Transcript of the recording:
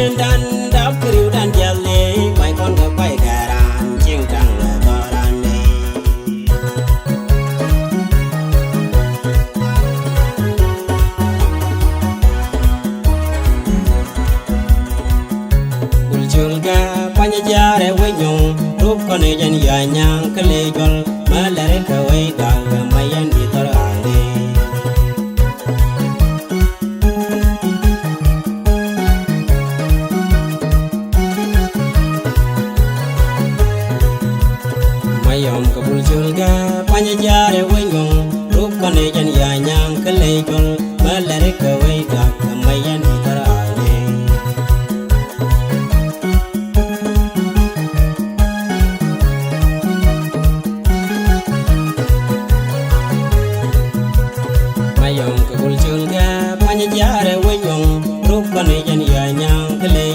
yên đan đáp kêu đan gia lê quay con gặp quay gà đàn chiêng trăng là to đàn này bul chul ga panya jare we nyong rup con ne jan ya nyang kale jol malare ka we ga mayan di tor ane mayom ka bul chul ga panya jare we nyong rup con ne jan ya nyang kale jol malare ka we ga mayan di tor ane mayom ka bul chul ga panya jare we nyong rup con ne jan ya nyang kale